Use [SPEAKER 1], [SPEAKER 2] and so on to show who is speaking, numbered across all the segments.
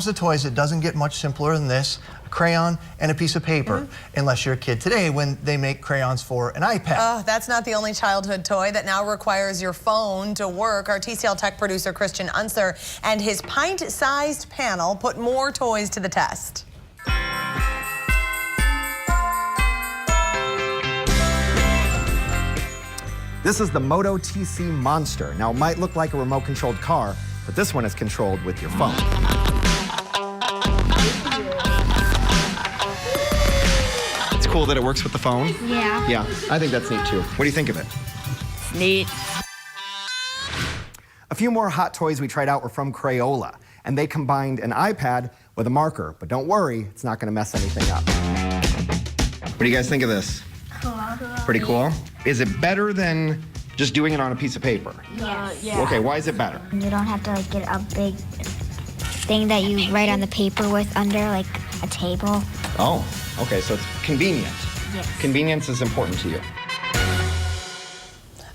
[SPEAKER 1] The toys, it doesn't get much simpler than this: a crayon and a piece of paper, unless you're a kid today when they make crayons for an iPad.
[SPEAKER 2] Oh, that's not the only childhood toy that now requires your phone to work. Our TCL tech producer Christian Unser and his pint-sized panel put more toys to the test.
[SPEAKER 3] This is the Moto TC Monster. Now, it might look like a remote-controlled car, but this one is controlled with your phone. It's cool that it works with the phone.
[SPEAKER 4] Yeah.
[SPEAKER 3] Yeah, I think that's neat too. What do you think of it?
[SPEAKER 4] It's neat.
[SPEAKER 3] A few more hot toys we tried out were from Crayola, and they combined an iPad with a marker. But don't worry, it's not going to mess anything up. What do you guys think of this?
[SPEAKER 4] Cool.
[SPEAKER 3] Pretty cool. Is it better than just doing it on a piece of paper?
[SPEAKER 4] Yeah.
[SPEAKER 3] Okay, why is it better?
[SPEAKER 4] You don't have to like get a big thing that you write on the paper with under like a table.
[SPEAKER 3] Oh, okay, so it's convenient.
[SPEAKER 4] Yes.
[SPEAKER 3] Convenience is important to you.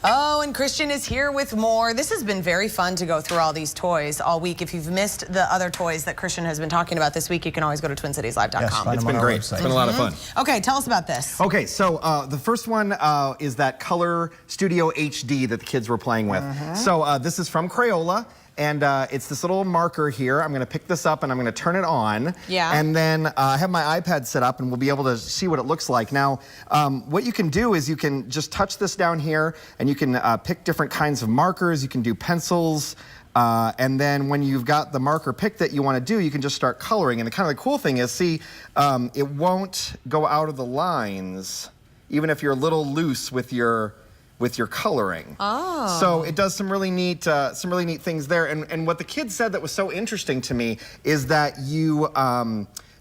[SPEAKER 2] Oh, and Christian is here with more. This has been very fun to go through all these toys all week. If you've missed the other toys that Christian has been talking about this week, you can always go to TwinCitiesLive.com.
[SPEAKER 1] Yes,
[SPEAKER 3] It's been great. It's been a lot of fun.
[SPEAKER 2] Okay, tell us about this.
[SPEAKER 3] Okay, so the first one is that ColorStudio HD that the kids were playing with. So this is from Crayola, and it's this little marker here. I'm gonna pick this up and I'm gonna turn it on.
[SPEAKER 2] Yeah.
[SPEAKER 3] And then I have my iPad set up and we'll be able to see what it looks like. Now, what you can do is you can just touch this down here and you can pick different kinds of markers. You can do pencils. And then when you've got the marker picked that you want to do, you can just start coloring. And the kind of the cool thing is, see, it won't go out of the lines, even if you're a little loose with your coloring.
[SPEAKER 2] Oh.
[SPEAKER 3] So it does some really neat things there. And what the kids said that was so interesting to me is that you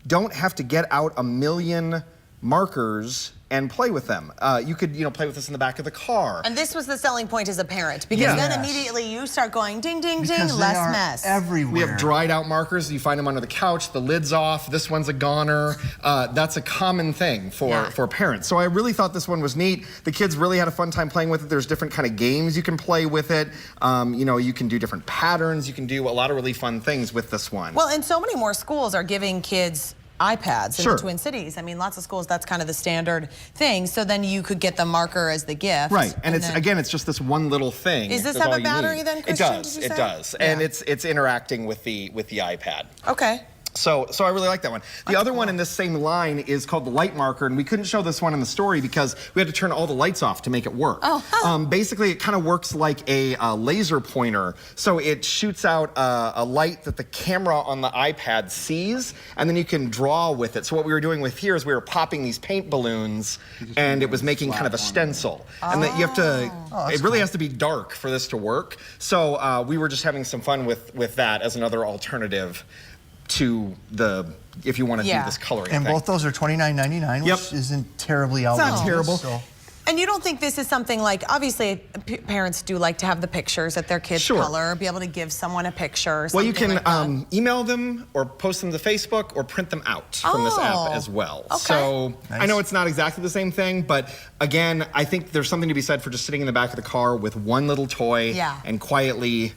[SPEAKER 3] don't have to get out a million markers and play with them. You could, play with this in the back of the car.
[SPEAKER 2] And this was the selling point as a parent, because then immediately you start going ding, ding, ding,
[SPEAKER 1] Because
[SPEAKER 2] less
[SPEAKER 1] they are
[SPEAKER 2] mess.
[SPEAKER 1] everywhere.
[SPEAKER 3] We have dried out markers. You find them under the couch, the lid's off, this one's a goner. That's a common thing for parents. So I really thought this one was neat. The kids really had a fun time playing with it. There's different kind of games you can play with it. You can do different patterns. You can do a lot of really fun things with this one.
[SPEAKER 2] Well, and so many more schools are giving kids iPads in
[SPEAKER 3] Sure.
[SPEAKER 2] the Twin Cities. I mean, lots of schools, that's kind of the standard thing. So then you could get the marker as the gift.
[SPEAKER 3] Right, and it's just this one little thing.
[SPEAKER 2] Does this
[SPEAKER 3] That's
[SPEAKER 2] have
[SPEAKER 3] all
[SPEAKER 2] a
[SPEAKER 3] you
[SPEAKER 2] battery
[SPEAKER 3] need.
[SPEAKER 2] then, Christian,
[SPEAKER 3] It does,
[SPEAKER 2] did you
[SPEAKER 3] it
[SPEAKER 2] say?
[SPEAKER 3] does.
[SPEAKER 2] Yeah.
[SPEAKER 3] And it's interacting with the iPad.
[SPEAKER 2] Okay.
[SPEAKER 3] So I really like that one. The other one in this same line is called the light marker, and we couldn't show this one in the story because we had to turn all the lights off to make it work.
[SPEAKER 2] Oh.
[SPEAKER 3] Basically, it kind of works like a laser pointer. So it shoots out a light that the camera on the iPad sees, and then you can draw with it. So what we were doing with here is we were popping these paint balloons, and it was making kind of a stencil. And that you have to, it really has to be dark for this to work. So we were just having some fun with that as another alternative to if you want to do this coloring
[SPEAKER 1] And
[SPEAKER 3] thing.
[SPEAKER 1] both those are $29.99, which isn't terribly outrageous.
[SPEAKER 3] not terrible.
[SPEAKER 1] So.
[SPEAKER 2] And you don't think this is something like, obviously, parents do like to have the pictures that their kids color, be able to give someone a picture or something.
[SPEAKER 3] Well, you can
[SPEAKER 2] like that.
[SPEAKER 3] email them or post them to Facebook or print them out from this app as well.
[SPEAKER 2] Okay.
[SPEAKER 3] So I know it's not exactly the same thing, but again, I think there's something to be said for just sitting in the back of the car with one little toy and quietly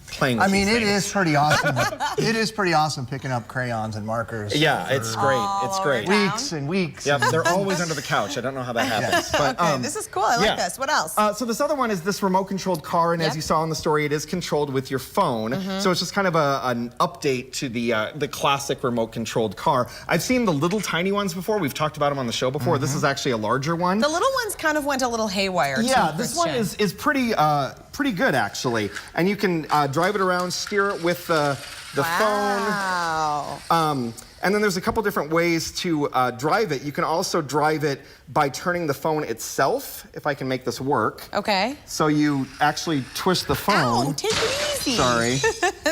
[SPEAKER 3] playing with these
[SPEAKER 1] it
[SPEAKER 3] things.
[SPEAKER 1] is pretty awesome. It is pretty awesome picking up crayons and markers.
[SPEAKER 3] Yeah, it's great. It's great.
[SPEAKER 1] Weeks and weeks.
[SPEAKER 3] Yep, they're always under the couch. I don't know how that happens. But,
[SPEAKER 2] okay, this is cool. I like this. What else?
[SPEAKER 3] So this other one is this remote-controlled car, and as you saw in the story, it is controlled with your phone. So it's just kind of an update to the classic remote-controlled car. I've seen the little tiny ones before. We've talked about them on the show before. This is actually a larger one.
[SPEAKER 2] The little ones kind of went a little haywire.
[SPEAKER 3] Yeah, this one is pretty good actually, and you can drive it around, steer it with the phone. And then there's a couple different ways to drive it. You can also drive it by turning the phone itself, if I can make this work.
[SPEAKER 2] Okay.
[SPEAKER 3] So you actually twist the phone.
[SPEAKER 2] Ow, take it easy.
[SPEAKER 3] Sorry.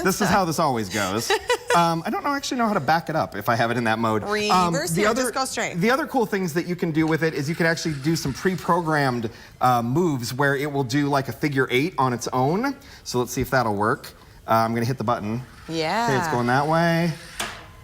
[SPEAKER 3] This is how this always goes. I don't actually know how to back it up if I have it in that mode.
[SPEAKER 2] Reverse here, just go straight.
[SPEAKER 3] The other cool things that you can do with it is you can actually do some pre-programmed moves where it will do like a figure 8 on its own. So let's see if that'll work. I'm gonna hit the button.
[SPEAKER 2] Yeah.
[SPEAKER 3] Okay, it's going that way.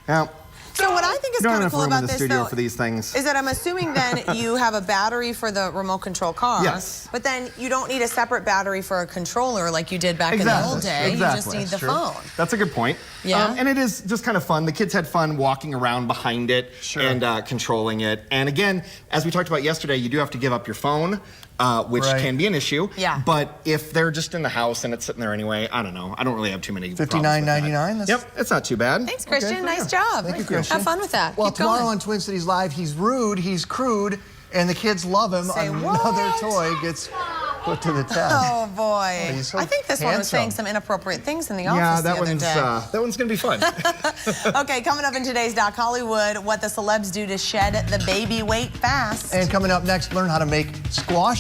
[SPEAKER 3] Yep.
[SPEAKER 2] So what I think is
[SPEAKER 3] You don't
[SPEAKER 2] kind
[SPEAKER 3] have
[SPEAKER 2] of cool
[SPEAKER 3] room
[SPEAKER 2] about
[SPEAKER 3] in the
[SPEAKER 2] this,
[SPEAKER 3] studio
[SPEAKER 2] though,
[SPEAKER 3] for these things.
[SPEAKER 2] is that I'm assuming then you have a battery for the remote control car.
[SPEAKER 3] Yes.
[SPEAKER 2] But then you don't need a separate battery for a controller like you did back in the old day. You just need the phone.
[SPEAKER 3] That's a good point.
[SPEAKER 2] Yeah.
[SPEAKER 3] And it is just kind of fun. The kids had fun walking around behind it and controlling it. And again, as we talked about yesterday, you do have to give up your phone, which can be an issue.
[SPEAKER 2] Yeah.
[SPEAKER 3] But if they're just in the house and it's sitting there anyway, I don't know. I don't really have too many
[SPEAKER 1] $59.99.
[SPEAKER 3] Yep, it's not too bad.
[SPEAKER 2] Thanks, Christian. Nice job.
[SPEAKER 1] Thank you, Christian.
[SPEAKER 2] Have fun with that.
[SPEAKER 1] Well,
[SPEAKER 2] Keep
[SPEAKER 1] tomorrow
[SPEAKER 2] going.
[SPEAKER 1] on Twin Cities Live, he's rude, he's crude, and the kids love him.
[SPEAKER 2] Say
[SPEAKER 1] Another
[SPEAKER 2] what?
[SPEAKER 1] toy gets put to the test.
[SPEAKER 2] Oh boy.
[SPEAKER 1] He's so
[SPEAKER 2] I think this one was saying
[SPEAKER 1] handsome.
[SPEAKER 2] some inappropriate things in the
[SPEAKER 3] Yeah,
[SPEAKER 2] office
[SPEAKER 3] that
[SPEAKER 2] the other day.
[SPEAKER 3] that one's gonna be fun.
[SPEAKER 2] Okay, coming up in today's Doc Hollywood, what the celebs do to shed the baby weight fast.
[SPEAKER 1] And coming up next, learn how to make squash